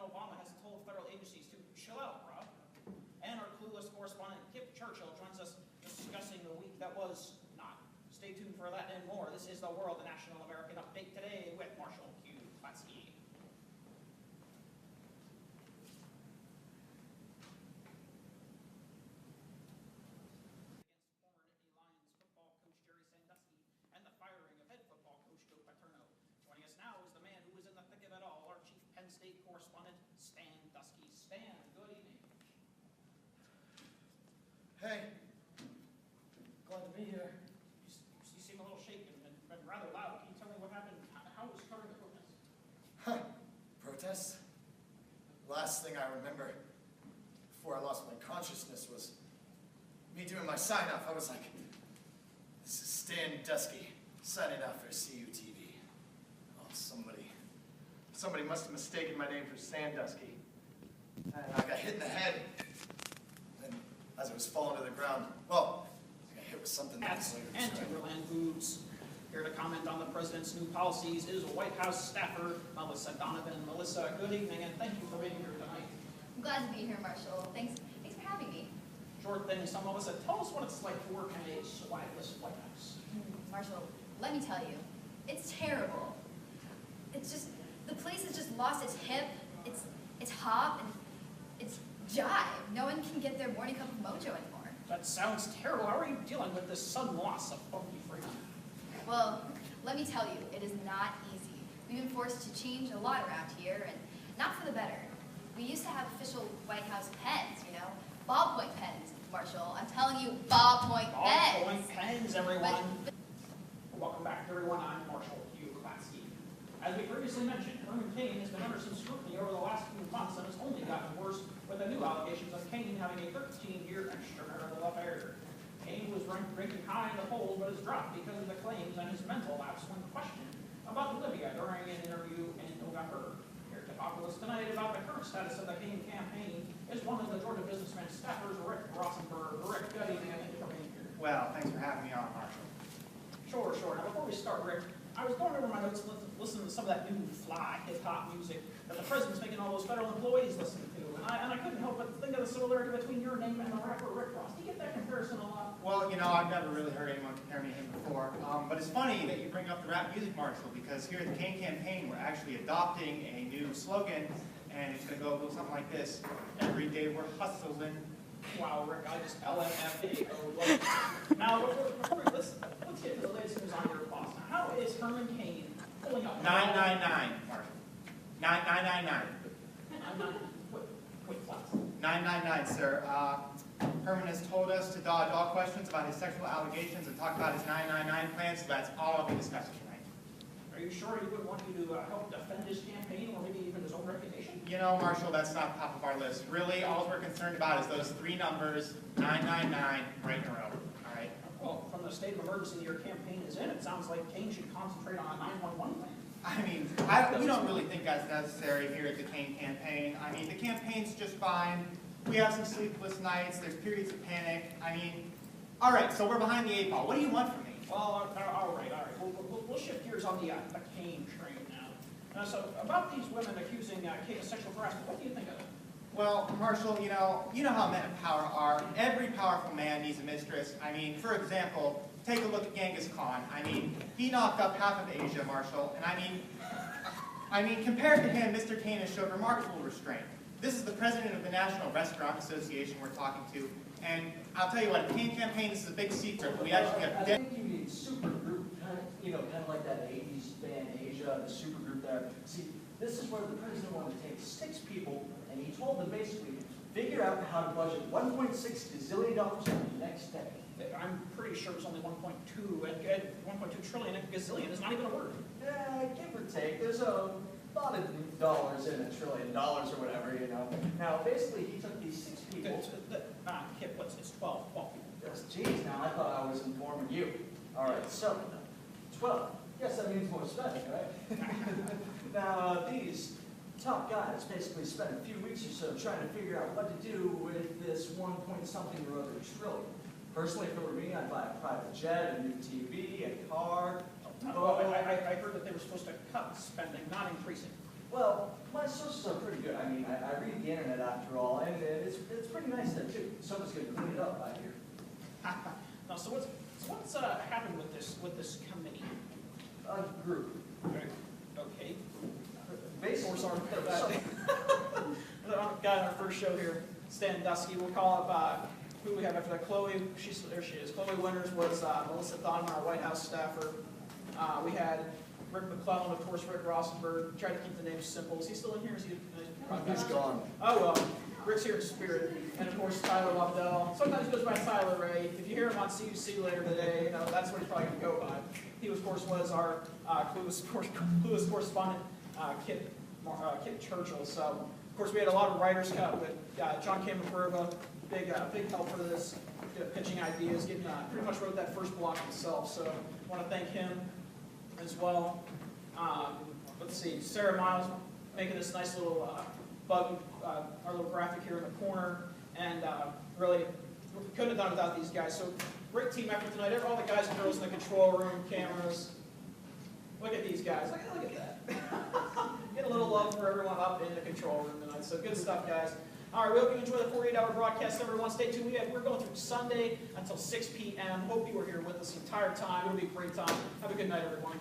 Obama has told federal agencies to chill out, bruh. And our clueless correspondent Kip Churchill joins us discussing the week that was not. Stay tuned for that and more. This is The World, the National American Update today with Marshall Q. Klatsky. Against former Nittany Lions football coach Jerry Sandusky and the firing of head football coach Joe Paterno. Joining us now is the man who is in the thick of it all, our chief Penn State correspondent, Stan Dusky. Stan, good evening. Hey, glad to be here. You seem a little shaken and rather loud. Can you tell me what happened? How was starting the protest? Protest? Last thing I remember before I lost my consciousness was me doing my sign-off. I was like, this is Stan Dusky, signing off for CUTV. Oh, somebody must have mistaken my name for Stan Dusky. And I got hit in the head. And as I was falling to the ground, well, I got hit with something that's later. And Timberland Foods. Here to comment on the president's new policies is White House staffer Melissa Donovan. Melissa, good evening, and thank you for being here tonight. I'm glad to be here, Marshall. Thanks for having me. Short thing, so Melissa, tell us what it's like to work in a swagless White House. Marshall, let me tell you, it's terrible. It's just, the place has just lost its hip, its hop, and its jive. No one can get their morning cup of mojo anymore. That sounds terrible. How are you dealing with this sudden loss of funky freedom? Well, let me tell you, it is not easy. We've been forced to change a lot around here, and not for the better. We used to have official White House pens, you know, ballpoint pens, Marshall. I'm telling you, ballpoint pens. Ballpoint pens, everyone. Welcome back, everyone. I'm Marshall Q. Klatsky. As we previously mentioned, Herman Cain has been under some scrutiny over the last few months and has only gotten worse with the new allegations of Cain having a 13-year extramarital affair. Cain was ranking high in the polls, but has dropped because of the claims and his mental lapse when questioned about Libya during an interview in November. Here to talk with us tonight about the current status of the Cain campaign is one of the Georgia businessman staffers, Rick Rosenberg. Rick, good evening, and thank you for being here. Well, thanks for having me on, Marshall. Sure. Now, before we start, Rick, I was going over my notes listening to some of that new fly hip-hop music that the president's making all those federal employees listen to, and I couldn't help but think of the similarity between your name and the rapper Rick Ross. Do you get that comparison a lot? Well, you know, I've never really heard anyone compare me to him before, but it's funny that you bring up the rap music, Marshall, because here at the Cain campaign, we're actually adopting a new slogan, and it's going to go a little something like this: every day we're hustling. Wow, Rick, I just LMFA. Now, let's get to the latest news on your boss. Now, how is Herman Cain pulling up? 999, Marshall. 9999. Quick class. 999, sir. Herman has told us to dodge all questions about his sexual allegations and talk about his 999 plan, so that's all I'll be discussing tonight. Are you sure he would want you to help defend his campaign or maybe even his own reputation? You know, Marshall, that's not top of our list. Really, all we're concerned about is those three numbers, 999, right in a row. All right? Well, from the state of emergency your campaign is in, it sounds like Cain should concentrate on a 911 plan. I mean, we don't really think that's necessary here at the Cain campaign. I mean, the campaign's just fine. We have some sleepless nights. There's periods of panic. I mean, all right, so we're behind the 8 ball. What do you want from me? Well, all right. We'll shift gears on the Cain train now. So about these women accusing Cain of sexual harassment, what do you think of it? Well, Marshall, you know how men of power are. Every powerful man needs a mistress. I mean, for example, take a look at Genghis Khan. I mean, he knocked up half of Asia, Marshall. And I mean, compared to him, Mr. Cain has showed remarkable restraint. This is the president of the National Restaurant Association we're talking to. And I'll tell you what, the Cain campaign, this is a big secret. We actually have... I think you need super group, kind of like that 80s band Asia, the super group there. See, this is where the president wanted to take 6 people, and he told them basically, figure out how to budget $1.6 gazillion for the next decade. I'm pretty sure it's only 1.2 trillion, and gazillion is not even a word. Yeah, give or take. There's a lot of dollars in $1 trillion or whatever, you know. Now, basically, he took these 6 people. Kip, it's 12 people. Geez, now I thought I was informing you. All right, so 12. Yes, that means more spending, right? Now, these top guys basically spent a few weeks or so trying to figure out what to do with this 1 point something or other trillion. Personally, if it were me, I'd buy a private jet, a new TV, a car, a boat. I heard that they were supposed to cut spending, not increase it. Well, my sources are pretty good. I mean, I read the internet after all, and it's pretty nice there too. Someone's gonna clean it up out here. Now, so what's happened with this committee? A group. Okay. Basically, Of course, our guy on our first show here, Stan Dusky. We'll call up who we have after that. Chloe, there she is. Chloe Winters was Melissa Thonman, our White House staffer. We had Rick McClellan, of course, Rick Rosenberg. Tried to keep the names simple. Is he still in here? Is he? He's gone. Oh well, Rick's here in spirit, and of course Tyler Lobdell. Sometimes he goes by Tyler Ray. If you hear him on CUC later today, that's what he's probably going to go by. He, of course, was our Clueless correspondent, Kit Churchill. So, of course, we had a lot of writers cut with John K. McGurva, big help for this, pitching ideas, pretty much wrote that first block himself. So, I want to thank him as well. Let's see, Sarah Miles making this nice little bug, our little graphic here in the corner, and really couldn't have done it without these guys. So great team effort tonight. All the guys and girls in the control room, cameras. Look at these guys. Look at that. Get a little love for everyone up in the control room tonight. So good stuff, guys. All right, we hope you enjoy the 48-hour broadcast, everyone. Stay tuned. We're going through Sunday until 6 p.m. Hope you were here with us the entire time. It'll be a great time. Have a good night, everyone.